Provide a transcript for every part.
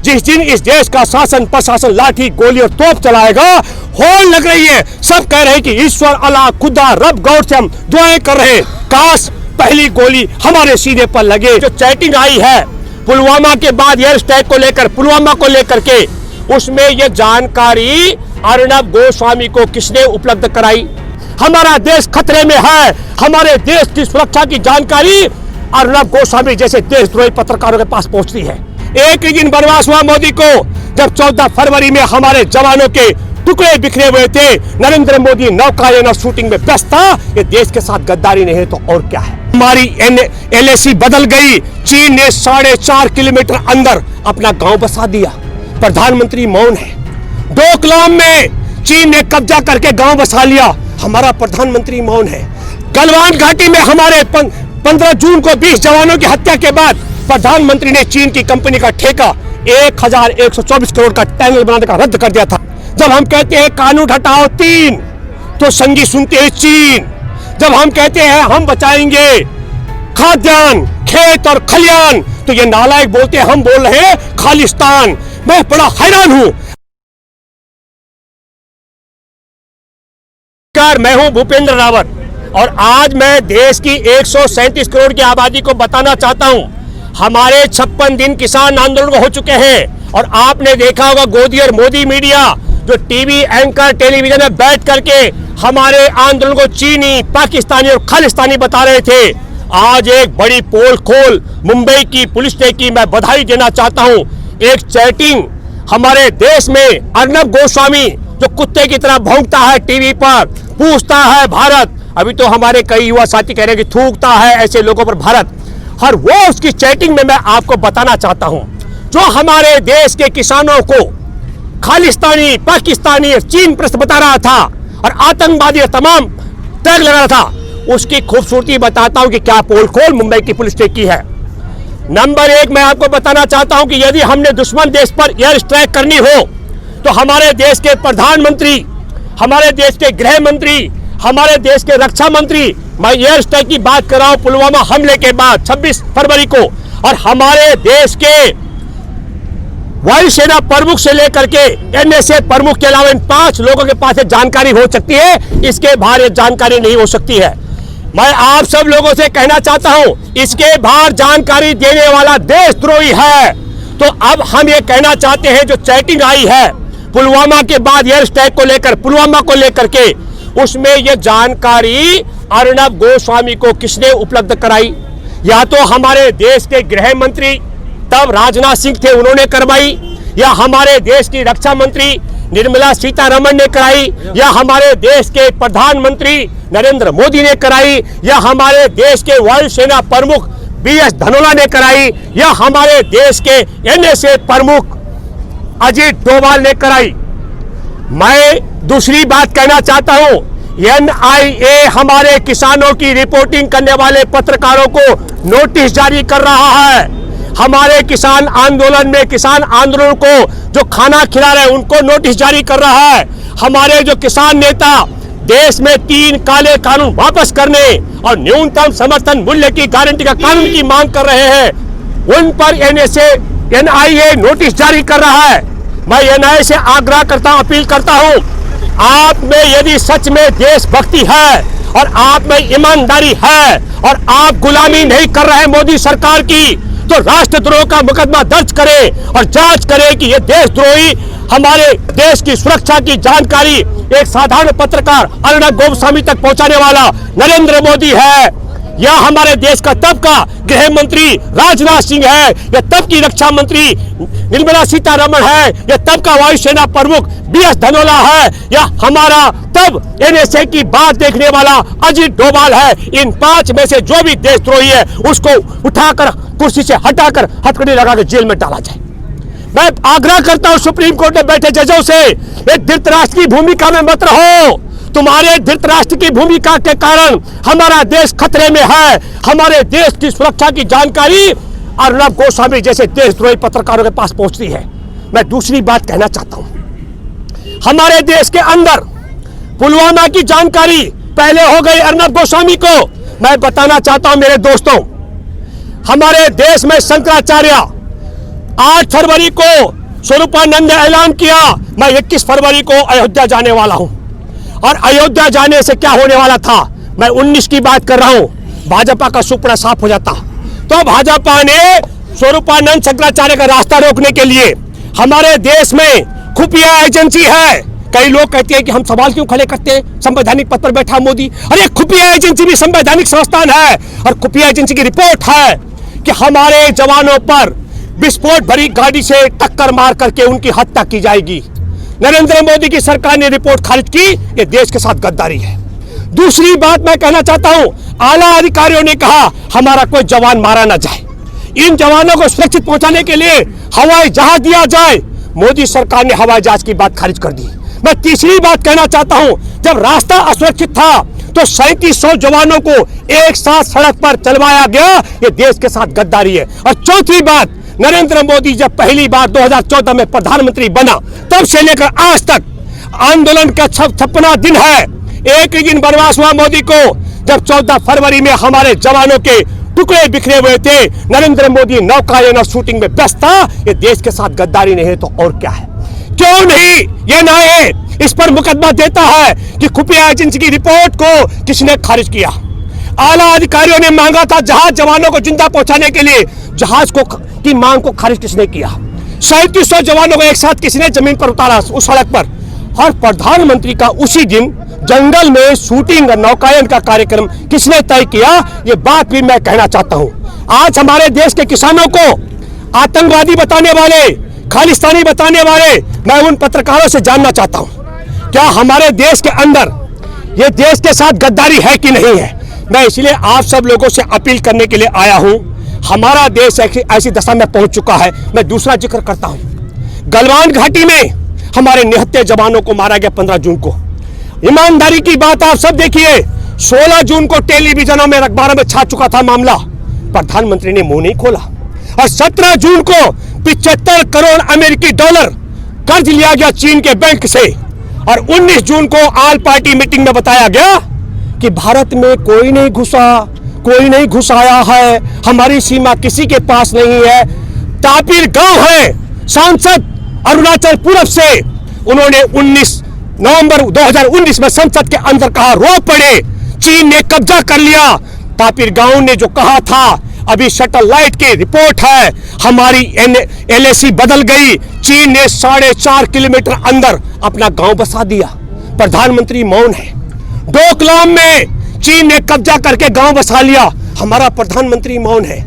जिस दिन इस देश का शासन प्रशासन लाठी गोली और तोप चलाएगा, होल लग रही है। सब कह रहे हैं कि ईश्वर, अल्लाह, खुदा, रब, गॉड से हम दुआएं कर रहे हैं, काश पहली गोली हमारे सीने पर लगे। जो चैटिंग आई है पुलवामा के बाद एयर स्ट्राइक को लेकर, पुलवामा को लेकर के, उसमें यह जानकारी अर्नब गोस्वामी को किसने उपलब्ध कराई? हमारा देश खतरे में है, हमारे देश की सुरक्षा की जानकारी अर्नब गोस्वामी जैसे देशद्रोही पत्रकारों के पास पहुंचती है। एक ही दिन बनवास हुआ मोदी को, जब 14 फरवरी में हमारे जवानों के टुकड़े बिखरे हुए थे। नरेंद्र मोदी नौकायान शूटिंग में व्यस्त था। ये देश के साथ गद्दारी नहीं है तो और क्या है? हमारी LAC बदल गई। चीन ने 4.5 किलोमीटर अंदर अपना गांव बसा दिया। प्रधानमंत्री मौन है। डोकलाम में चीन ने कब्जा करके गांव बसा लिया। हमारा प्रधानमंत्री मौन है। गलवान घाटी में हमारे 15 जून को 20 जवानों की हत्या के बाद प्रधानमंत्री ने चीन की कंपनी का ठेका 1124 करोड़ का टनल बनाने का रद्द कर दिया था। जब हम कहते हैं कानून हटाओ 3, तो संगी सुनते हैं चीन। जब हम कहते हैं हम बचाएंगे खाद्यान्न, खेत और खलियान, तो ये नालायक बोलते हैं हम बोल रहे हैं खालिस्तान। मैं बड़ा हैरान हूं। मैं हूं भूपेंद्र रावत और आज मैं देश की 137 करोड़ की आबादी को बताना चाहता हूं, हमारे 56 दिन किसान आंदोलन हो चुके हैं। और आपने देखा होगा गोदी और मोदी मीडिया जो टीवी एंकर टेलीविजन में बैठ करके हमारे आंदोलन को चीनी, पाकिस्तानी और खालिस्तानी बता रहे थे। आज एक बड़ी पोल खोल मुंबई की पुलिस ने की, मैं बधाई देना चाहता हूं। एक चैटिंग हमारे देश में अर्नब गोस्वामी जो कुत्ते की तरह भौंकता है टीवी पर, पूछता है भारत। अभी तो हमारे कई युवा साथी कह रहे हैं कि थूकता है ऐसे लोगों पर भारत। और वो उसकी चैटिंग में मैं आपको बताना चाहता हूं, जो हमारे देश के किसानों को खालिस्तानी, पाकिस्तानी और चीन प्रश्न बता रहा था और आतंकवादी तमाम टैग लगा रहा था, उसकी खूबसूरती बताता हूं कि क्या पोल खोल मुंबई की पुलिस ने की है। नंबर 1 मैं आपको बताना चाहता हूं कि यदि हमने दुश्मन देश पर एयर स्ट्राइक करनी हो तो हमारे देश के प्रधानमंत्री, हमारे देश के गृह मंत्री, हमारे देश के रक्षा मंत्री, मैं एयर स्ट्राइक की बात कर रहा हूं पुलवामा हमले के बाद 26 फरवरी को, और हमारे देश के वायुसेना प्रमुख से लेकर के NSA प्रमुख के अलावा इन 5 लोगों के पास जानकारी हो सकती है। इसके बाहर ये जानकारी नहीं हो सकती है। मैं आप सब लोगों से कहना चाहता हूं, इसके बाहर जानकारी देने वाला देशद्रोही है। तो अब हम ये कहना चाहते हैं, जो चैटिंग आई है पुलवामा के बाद एयर स्ट्राइक को लेकर, पुलवामा को लेकर के, उसमें यह जानकारी अर्नब गोस्वामी को किसने उपलब्ध कराई? या तो हमारे देश के गृह मंत्री तब राजनाथ सिंह थे, उन्होंने करवाई, या हमारे देश की रक्षा मंत्री निर्मला सीतारमण ने कराई, या हमारे देश के प्रधानमंत्री नरेंद्र मोदी ने कराई, या हमारे देश के वायुसेना प्रमुख BS धनोला ने कराई, या हमारे देश के NSA प्रमुख अजीत डोभाल ने कराई। मैं दूसरी बात कहना चाहता हूं, NIA हमारे किसानों की रिपोर्टिंग करने वाले पत्रकारों को नोटिस जारी कर रहा है। हमारे किसान आंदोलन में किसान आंदोलन को जो खाना खिला रहे हैं उनको नोटिस जारी कर रहा है। हमारे जो किसान नेता देश में 3 काले कानून वापस करने और न्यूनतम समर्थन मूल्य की गारंटी का कानून की मांग कर रहे हैं, उन पर NIA नोटिस जारी कर रहा है। मैं NIA से आग्रह करता हूं, अपील करता हूं, आप में यदि सच में देशभक्ति है और आप में ईमानदारी है और आप गुलामी नहीं कर रहे मोदी सरकार की, तो राष्ट्रद्रोह का मुकदमा दर्ज करें और जांच करें कि ये देशद्रोही हमारे देश की सुरक्षा की जानकारी एक साधारण पत्रकार अर्नब गोस्वामी तक पहुंचाने वाला नरेंद्र मोदी है, या हमारे देश का तब का गृह मंत्री राजनाथ सिंह है, या तब की रक्षा मंत्री निर्मला सीतारमण है, या तब का वायुसेना प्रमुख BS धनोला है, या हमारा तब NSA की बात देखने वाला अजीत डोभाल है। इन 5 में से जो भी देशद्रोही है उसको उठाकर कुर्सी से हटाकर हथकड़ी लगाकर जेल में डाला जाए। मैं आग्रह करता हूं सुप्रीम कोर्ट में बैठे जजों से, एक धृतराष्ट्र की भूमिका में मत रहो। तुम्हारे धृतराष्ट्र की भूमिका के कारण हमारा देश खतरे में है। हमारे देश की सुरक्षा की जानकारी अर्नब गोस्वामी जैसे देशद्रोही पत्रकारों के पास पहुंचती है। मैं दूसरी बात कहना चाहता हूं, हमारे देश के अंदर पुलवामा की जानकारी पहले हो गई अर्नब गोस्वामी को। मैं बताना चाहता हूं मेरे दोस्तों, हमारे देश में शंकराचार्य 8 फरवरी को स्वरूपानंद ने ऐलान किया मैं 21 फरवरी को अयोध्या जाने वाला हूं। और अयोध्या जाने से क्या होने वाला था, मैं 19 की बात कर रहा हूं, भाजपा का सुपड़ा साफ हो जाता। तो भाजपा ने स्वरूपानंद शंकराचार्य का रास्ता रोकने के लिए हमारे देश में खुफिया एजेंसी है। कई लोग कहते हैं कि हम सवाल क्यों खड़े करते हैं, संवैधानिक पद पर बैठा मोदी। अरे खुफिया एजेंसी भी संवैधानिक संस्थान है और खुफिया एजेंसी की रिपोर्ट है कि हमारे जवानों पर विस्फोट भरी गाड़ी से टक्कर मार करके उनकी हत्या की जाएगी। नरेंद्र मोदी की सरकार ने रिपोर्ट खारिज की, ये देश के साथ गद्दारी है। दूसरी बात मैं कहना चाहता हूं, आला अधिकारियों ने कहा हमारा कोई जवान मारा ना जाए, इन जवानों को सुरक्षित पहुंचाने के लिए हवाई जहाज दिया जाए। मोदी सरकार ने हवाई जहाज की बात खारिज कर दी। मैं तीसरी बात कहना चाहता हूं, जब रास्ता असुरक्षित था तो 3700 जवानों को एक साथ सड़क पर चलवाया गया, ये देश के साथ गद्दारी है। और चौथी बात, नरेंद्र मोदी जब पहली बार 2014 में प्रधानमंत्री बना तब से लेकर आज तक आंदोलन का 56वां दिन है। एक ही दिन वनवास हुआ मोदी को, जब 14 फरवरी में हमारे जवानों के टुकड़े बिखरे हुए थे। नरेंद्र मोदी नौकायन और शूटिंग में व्यस्त था। ये देश के साथ गद्दारी नहीं है तो और क्या है? क्यों नहीं ये न्याय इस पर मुकदमा देता है कि खुफिया एजेंसी की रिपोर्ट को किसने खारिज किया? आला अधिकारियों ने मांगा था जहाज जवानों को जिंदा पहुंचाने के लिए, जहाज को की मांग को खारिज किसने किया? 3700 जवानों को एक साथ किसने जमीन पर उतारा उस सड़क पर? और प्रधानमंत्री का उसी दिन जंगल में शूटिंग और नौकायन का कार्यक्रम किसने तय किया? ये बात भी मैं कहना चाहता हूं। आज हमारे देश के किसानों को आतंकवादी बताने वाले, खालिस्तानी बताने वाले, मैं उन पत्रकारों से जानना चाहता हूं, क्या हमारे देश के अंदर ये देश के साथ गद्दारी है कि नहीं है? मैं इसलिए आप सब लोगों से अपील करने के लिए आया हूं। हमारा देश ऐसी दशा में पहुंच चुका है। मैं दूसरा जिक्र करता हूं, गलवान घाटी में हमारे निहत्थे जवानों को मारा गया 15 जून को। ईमानदारी की बात आप सब देखिए, 16 जून को टेलीविजनों में, अखबारों में छा चुका था मामला, प्रधानमंत्री ने मुंह नहीं खोला। और 17 जून को 75 करोड़ अमेरिकी डॉलर कर्ज लिया गया चीन के बैंक से। और 19 जून को ऑल पार्टी मीटिंग में बताया गया कि भारत में कोई नहीं घुसा, कोई नहीं घुसाया है, हमारी सीमा किसी के पास नहीं है। तापिर गांव है, सांसद अरुणाचल पूर्व से, उन्होंने 19 नवंबर 2019 में संसद के अंदर कहा रो पड़े, चीन ने कब्जा कर लिया। तापिर गांव ने जो कहा था, अभी सैटेलाइट की रिपोर्ट है, हमारी LAC बदल गई, चीन ने 4.5 किलोमीटर अंदर अपना गांव बसा दिया। प्रधानमंत्री मौन है। डोकलाम में चीन ने कब्जा करके गांव बसा लिया, हमारा प्रधानमंत्री मौन है।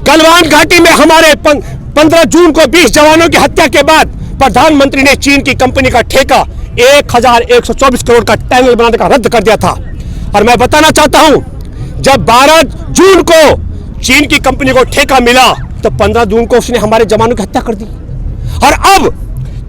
गलवान घाटी में हमारे 15 जून को 20 जवानों की हत्या के बाद प्रधानमंत्री ने चीन की कंपनी का ठेका 1124 करोड़ का टनल बनाने का रद्द कर दिया था। और मैं बताना चाहता हूं, जब 12 जून को चीन की कंपनी को ठेका मिला तो 15 जून को उसने हमारे जवानों की हत्या कर दी। और अब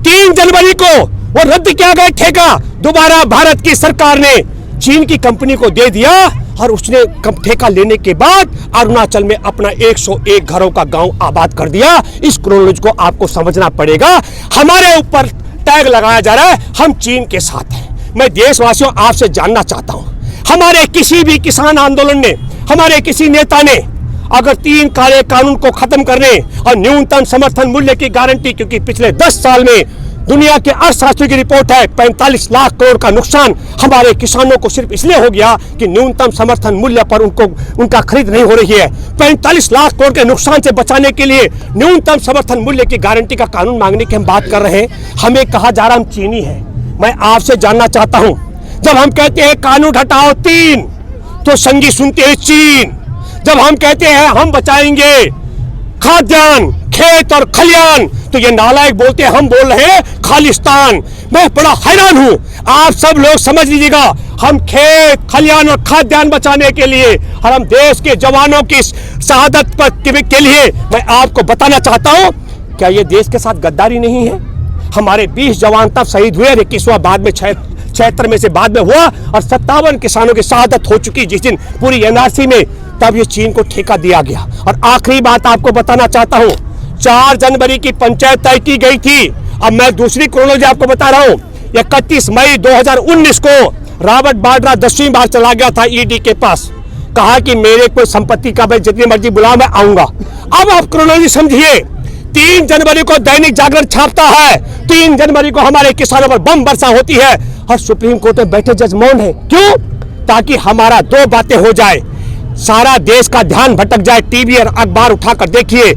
3 जनवरी को वो रद्द किया गया ठेका दोबारा भारत की सरकार ने चीन की कंपनी को दे दिया। और उसने ठेका लेने के बाद अरुणाचल में अपना 101 घरों का गांव आबाद कर दिया। इस क्रोनोलॉजी को आपको समझना पड़ेगा। हमारे ऊपर टैग लगाया जा रहा है हम चीन के साथ हैं। मैं देशवासियों आपसे जानना चाहता हूं, हमारे किसी भी किसान आंदोलन ने, हमारे किसी नेता ने अगर 3 काले कानून को खत्म करने और न्यूनतम समर्थन मूल्य की गारंटी, क्योंकि पिछले 10 साल में दुनिया के अर्थशास्त्रियों की रिपोर्ट है 45 लाख करोड़ का नुकसान हमारे किसानों को सिर्फ इसलिए हो गया कि न्यूनतम समर्थन मूल्य पर उनका खरीद नहीं हो रही है। 45 लाख करोड़ के नुकसान से बचाने के लिए न्यूनतम समर्थन मूल्य की गारंटी का कानून मांगने की हम बात कर रहे हैं। हमें कहा जा रहा हम चीनी है। मैं आपसे जानना चाहता हूं, जब हम कहते हैं कानून हटाओ 3, तो संगी सुनते हैं चीन। जब हम कहते हैं हम बचाएंगे खाद्यान्न, खेत और खलियान, तो ये नालायक बोलते हैं हम बोल रहे हैं खालिस्तान। मैं बड़ा हैरान हूं। आप सब लोग समझ लीजिएगा, हम खेत खलियान और खाद्यान्न बचाने के लिए और हम देश के जवानों की शहादत के लिए मैं आपको बताना चाहता हूं, क्या ये देश के साथ गद्दारी नहीं है? हमारे 20 जवान तब शहीद हुए, 21वां बाद में 76 में से बाद में हुआ और 57 किसानों की शहादत हो चुकी जिस दिन पूरी NRC में, तब ये चीन को ठेका दिया गया। और आखिरी बात आपको बताना चाहता हूं, 4 जनवरी की पंचायत तय की गई थी। अब मैं दूसरी क्रोनोलॉजी आपको बता रहा हूं। 31 मई 2019 को रॉबर्ट वाड्रा 10वीं बार चला गया था ED के पास, कहा कि मेरे कोई संपत्ति का मैं जितनी मर्जी बुलाओ मैं आऊंगा। अब आप क्रोनोलॉजी समझिए, 3 जनवरी को दैनिक जागरण छापता है, 3 जनवरी को हमारे किसानों पर बम वर्षा होती है और सुप्रीम कोर्ट में बैठे जज मौन है। क्यों? ताकि हमारा 2 बातें हो जाए, सारा देश का ध्यान भटक जाए। टीवी और अखबार उठाकर देखिए,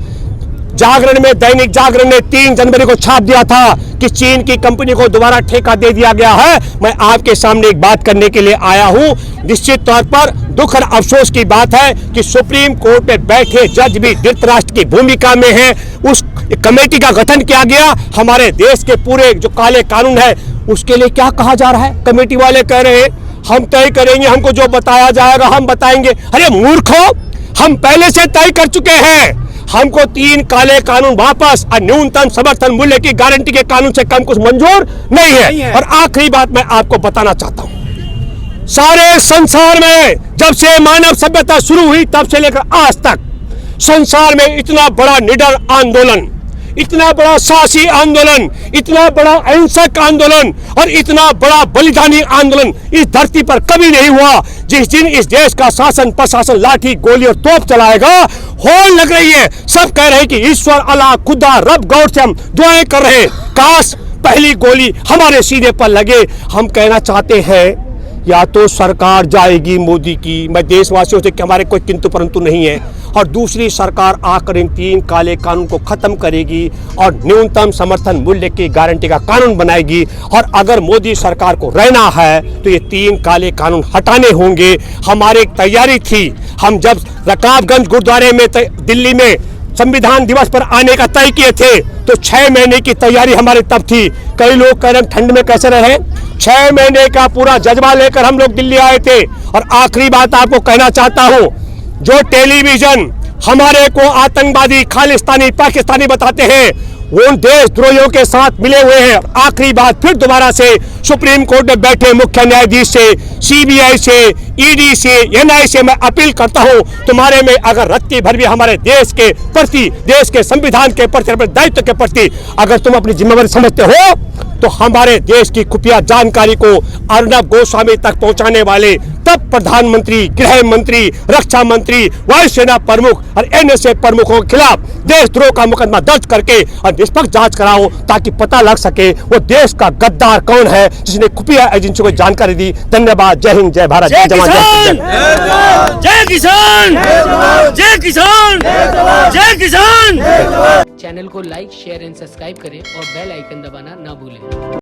जागरण में, दैनिक जागरण ने 3 जनवरी को छाप दिया था कि चीन की कंपनी को दोबारा ठेका दे दिया गया है। मैं आपके सामने एक बात करने के लिए आया हूं। निश्चित तौर पर दुख और अफसोस की बात है कि सुप्रीम कोर्ट में बैठे जज भी धृतराष्ट्र की भूमिका में है। उस कमेटी का गठन किया गया, हमारे देश के पूरे जो काले कानून है उसके लिए क्या कहा जा रहा है? कमेटी वाले कह रहे हैं हम तय करेंगे, हमको जो बताया जाएगा हम बताएंगे। अरे मूर्खों, हम पहले से तय कर चुके हैं। हमको 3 काले कानून वापस और न्यूनतम समर्थन मूल्य की गारंटी के कानून से कम कुछ मंजूर नहीं है। और आखिरी बात मैं आपको बताना चाहता हूं, सारे संसार में जब से मानव सभ्यता शुरू हुई तब से लेकर आज तक संसार में इतना बड़ा निडर आंदोलन, इतना बड़ा साहसी आंदोलन, इतना बड़ा अहिंसक आंदोलन और इतना बड़ा बलिदानी आंदोलन इस धरती पर कभी नहीं हुआ। जिस दिन इस देश का शासन प्रशासन लाठी गोली और तोप चलाएगा, होल लग रही है। सब कह रहे हैं कि ईश्वर, अल्लाह, खुदा, रब, गौर से हम दुआएं कर रहे हैं, काश पहली गोली हमारे सीने पर लगे। हम कहना चाहते हैं या तो सरकार जाएगी मोदी की, मैं देशवासियों से कि हमारे कोई किंतु परंतु नहीं है, और दूसरी सरकार आकर इन 3 काले कानून को खत्म करेगी और न्यूनतम समर्थन मूल्य की गारंटी का कानून बनाएगी। और अगर मोदी सरकार को रहना है तो ये 3 काले कानून हटाने होंगे। हमारी एक तैयारी थी, हम जब रकाबगंज गुरुद्वारे में दिल्ली में संविधान दिवस पर आने का तय किए थे तो 6 महीने की तैयारी हमारी तब थी। कई लोग कह रहे हैं ठंड में कैसे रहे, 6 महीने का पूरा जज्बा लेकर हम लोग दिल्ली आए थे। और आखिरी बात आपको कहना चाहता हूं, जो टेलीविजन हमारे को आतंकवादी, खालिस्तानी, पाकिस्तानी बताते हैं उन देशद्रोहियों के साथ मिले हुए हैं। आखिरी बात फिर दोबारा से सुप्रीम कोर्ट में बैठे मुख्य न्यायाधीश से, सीबीआई से, ईडी से, एनआई से मैं अपील करता हूं, तुम्हारे में अगर रत्ती भर भी हमारे देश के प्रति, देश के संविधान के प्रति, अपने दायित्व के प्रति अगर तुम अपनी जिम्मेवारी समझते हो तो हमारे देश की खुफिया जानकारी को अर्नब गोस्वामी तक पहुंचाने वाले तब प्रधानमंत्री, गृह मंत्री, रक्षा मंत्री, वायुसेना प्रमुख और एनएसए प्रमुखों के खिलाफ देशद्रोह का मुकदमा दर्ज करके और निष्पक्ष जांच कराओ ताकि पता लग सके वो देश का गद्दार कौन है जिसने खुफिया एजेंसी को जानकारी दी। धन्यवाद। जय हिंद, जय भारत, जय जवान, जय किसान, जय किसान, जय किसान। चैनल को लाइक, शेयर एंड सब्सक्राइब करें और बेल आइकन दबाना ना भूलें।